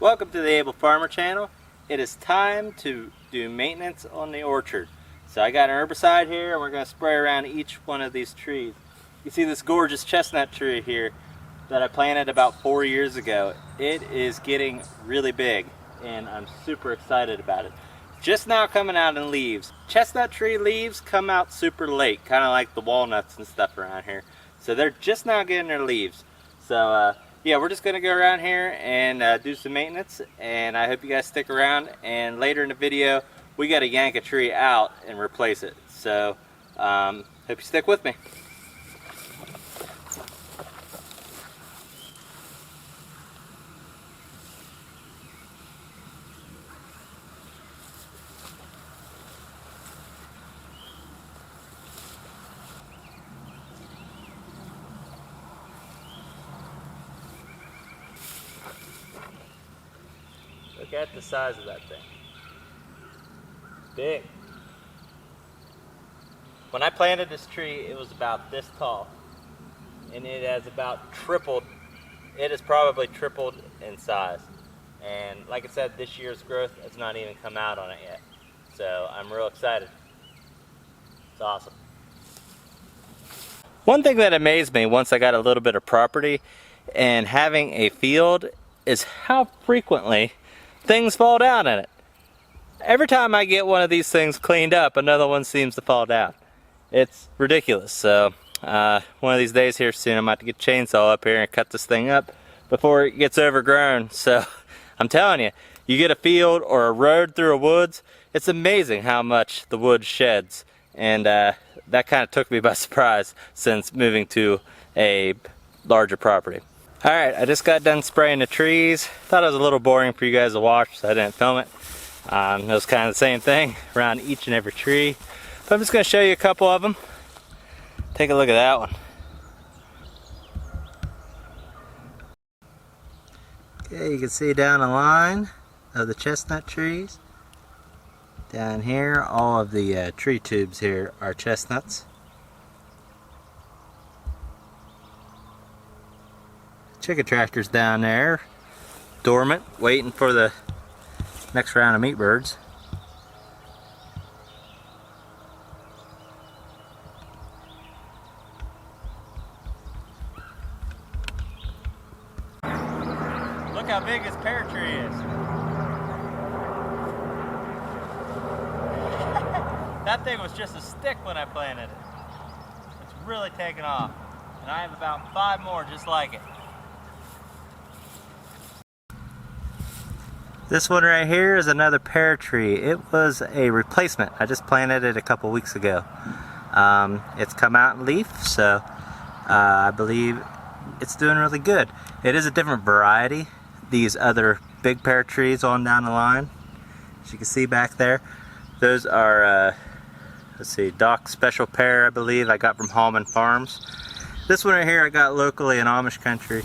Welcome to the Able Farmer channel. It is time to do maintenance on the orchard. So I got an herbicide here and we're going to spray around each one of these trees. You see this gorgeous chestnut tree here that I planted about 4 years ago. It is getting really big and I'm super excited about it. Just now coming out in leaves. Chestnut tree leaves come out super late, kind of like the walnuts and stuff around here. So they're just now getting their leaves. So yeah, we're just going to go around here and do some maintenance, and I hope you guys stick around. And later in the video, we got to yank a tree out and replace it. So hope you stick with me. Look at the size of that thing. Big. When I planted this tree, it was about this tall. And it has about tripled. It has probably tripled in size. And like I said, this year's growth has not even come out on it yet. So I'm real excited. It's awesome. One thing that amazed me once I got a little bit of property and having a field is how frequently things fall down in it. Every time I get one of these things cleaned up, another one seems to fall down. It's ridiculous. So one of these days here soon, I'm about to get a chainsaw up here and cut this thing up before it gets overgrown. So I'm telling you, you get a field or a road through a woods, it's amazing how much the wood sheds. And that kind of took me by surprise since moving to a larger property. Alright, I just got done spraying the trees. Thought it was a little boring for you guys to watch, so I didn't film it. It was kind of the same thing around each and every tree. But I'm just going to show you a couple of them. Take a look at that one. Okay, you can see down the line of the chestnut trees. Down here, all of the tree tubes here are chestnuts. Chicken tractor's down there, dormant, waiting for the next round of meat birds. Look how big this pear tree is. That thing was just a stick when I planted it. It's really taken off. And I have about 5 more just like it. This one right here is another pear tree. It was a replacement. I just planted it a couple weeks ago. It's come out in leaf, so I believe it's doing really good. It is a different variety. These other big pear trees on down the line, as you can see back there, those are, let's see, Doc Special Pear, I believe. I got from Hallman Farms. This one right here I got locally in Amish country.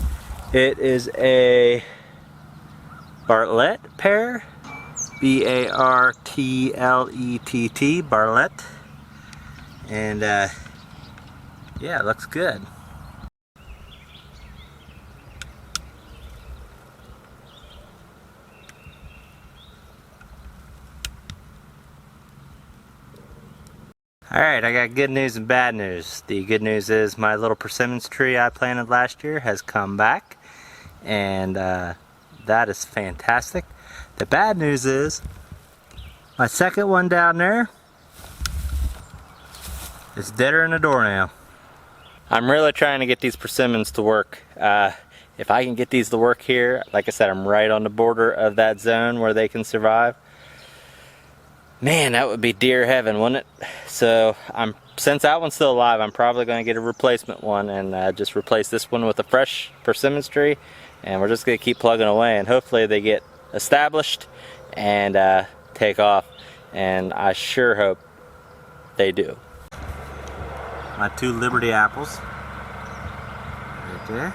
It is a Bartlett pear, B-A-R-T-L-E-T-T, Bartlett, and yeah, it looks good. Alright, I got good news and bad news. The good news is my little persimmons tree I planted last year has come back, and that is fantastic. The bad news is my second one down there is deader than a doornail. I'm really trying to get these persimmons to work. If I can get these to work here, like I said, I'm right on the border of that zone where they can survive. Man, that would be deer heaven, wouldn't it? So since that one's still alive, I'm probably going to get a replacement one and just replace this one with a fresh persimmons tree. And we're just going to keep plugging away, and hopefully they get established and take off. And I sure hope they do. My 2 Liberty apples right there.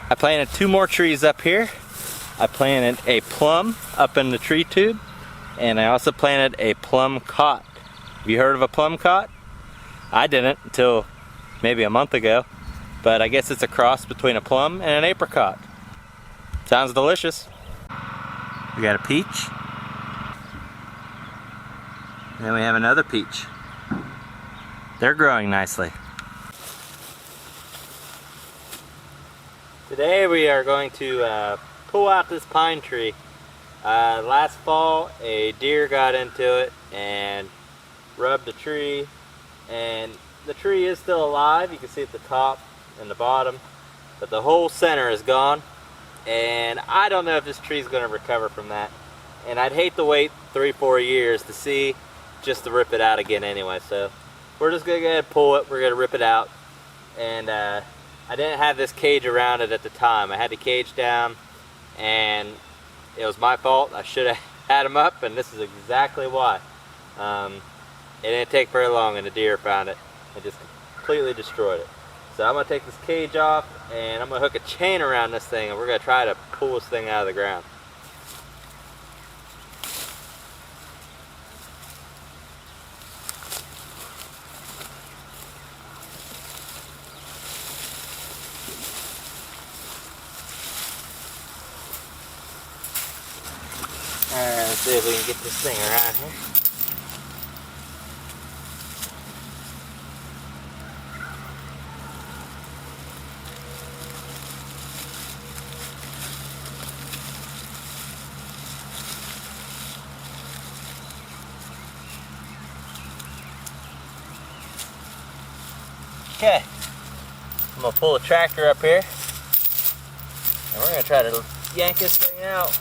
I planted 2 more trees up here. I planted a plum up in the tree tube, and I also planted a plum cot. Have you heard of a plum cot? I didn't until maybe a month ago. But I guess it's a cross between a plum and an apricot. Sounds delicious. We got a peach. And then we have another peach. They're growing nicely. Today we are going to pull out this pine tree. Last fall a deer got into it and rubbed the tree, and the tree is still alive. You can see at the top and the bottom, but the whole center is gone, and I don't know if this tree is going to recover from that, and I'd hate to wait 3-4 years to see, just to rip it out again anyway. So we're just going to go ahead and pull it. We're going to rip it out, and I didn't have this cage around it at the time. I had the cage down, and it was my fault. I should have had them up, and this is exactly why. It didn't take very long and the deer found it and just completely destroyed it. So I'm going to take this cage off, and I'm going to hook a chain around this thing, and we're going to try to pull this thing out of the ground. Alright, let's see if we can get this thing around here. Okay, I'm going to pull the tractor up here, and we're going to try to yank this thing out.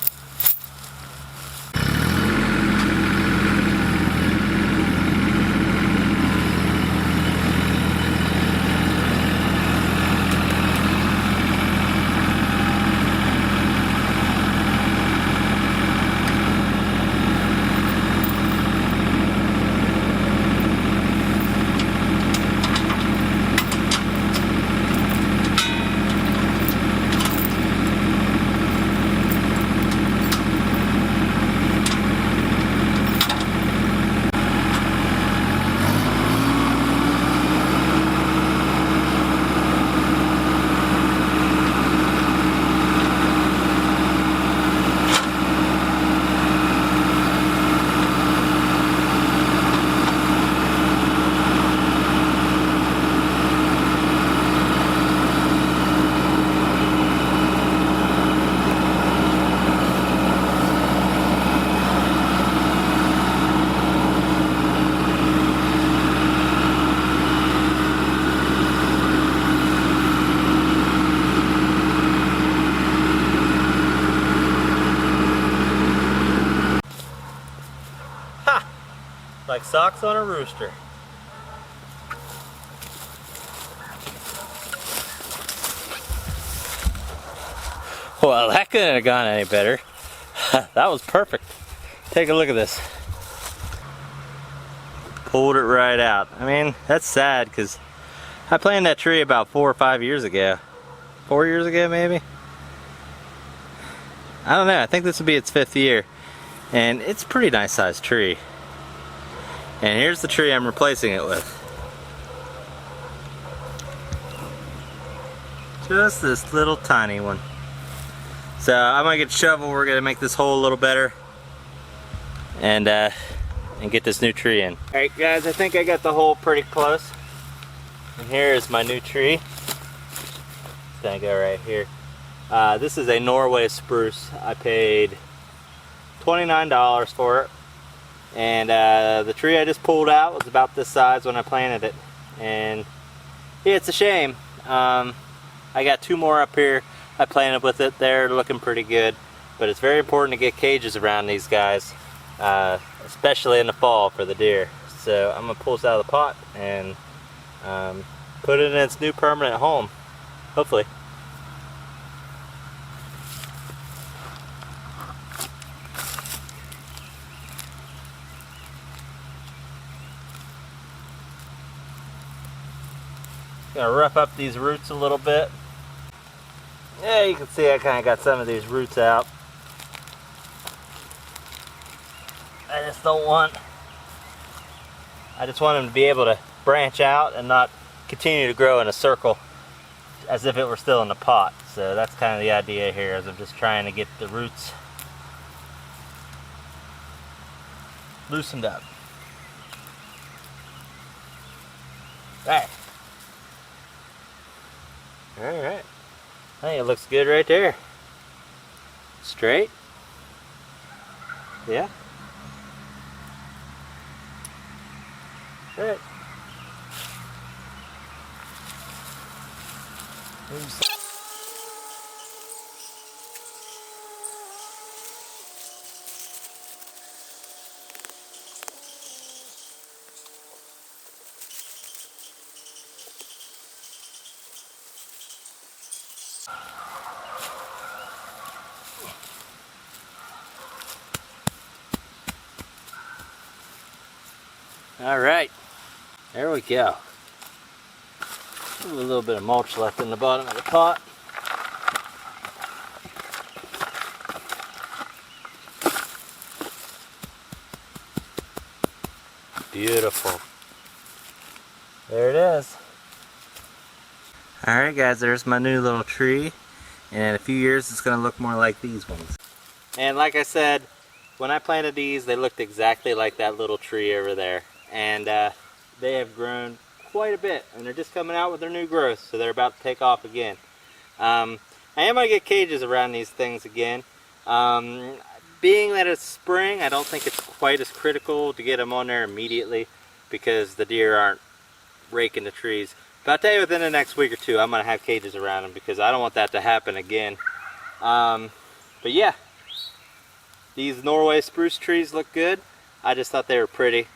Like socks on a rooster. Well, that couldn't have gone any better. That was perfect. Take a look at this. Pulled it right out. I mean, that's sad because I planted that tree about 4 or 5 years ago. 4 years ago, maybe? I don't know. I think this will be its 5th year. And it's a pretty nice sized tree. And here's the tree I'm replacing it with. Just this little tiny one. So I'm gonna get a shovel. We're gonna make this hole a little better, and get this new tree in. All right, guys. I think I got the hole pretty close. And here is my new tree. It's gonna go right here. This is a Norway spruce. I paid $29 for it. And the tree I just pulled out was about this size when I planted it, and yeah, it's a shame. I got 2 more up here I planted with it. They're looking pretty good, but it's very important to get cages around these guys, especially in the fall for the deer. So I'm gonna pull this out of the pot and put it in its new permanent home, hopefully. Gonna rough up these roots a little bit. Yeah, you can see I kind of got some of these roots out. I just want them to be able to branch out and not continue to grow in a circle as if it were still in the pot. So that's kind of the idea here, is I'm just trying to get the roots loosened up. Right. Alright. I think it looks good right there. Straight. Yeah. Alright. Alright, there we go. A little bit of mulch left in the bottom of the pot. Beautiful. There it is. Alright guys, there's my new little tree. And in a few years it's going to look more like these ones. And like I said, when I planted these, they looked exactly like that little tree over there. And they have grown quite a bit, and they're just coming out with their new growth, so they're about to take off again. I am going to get cages around these things again. Being that it's spring, I don't think it's quite as critical to get them on there immediately, because the deer aren't raking the trees. But I'll tell you, within the next week or two, I'm going to have cages around them, because I don't want that to happen again. But yeah, these Norway spruce trees look good. I just thought they were pretty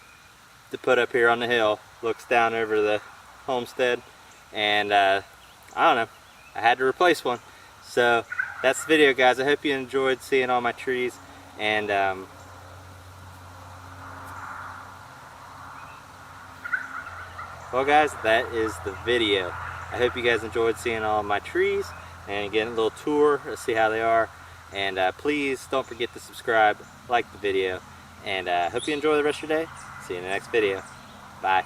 to put up here on the hill. Looks down over the homestead, and I don't know, I had to replace one. So that's the video, guys. I hope you enjoyed seeing all my trees, and well guys, that is the video. I hope you guys enjoyed seeing all my trees and getting a little tour to see how they are. And please don't forget to subscribe, like the video, and hope you enjoy the rest of your day. See you in the next video. Bye.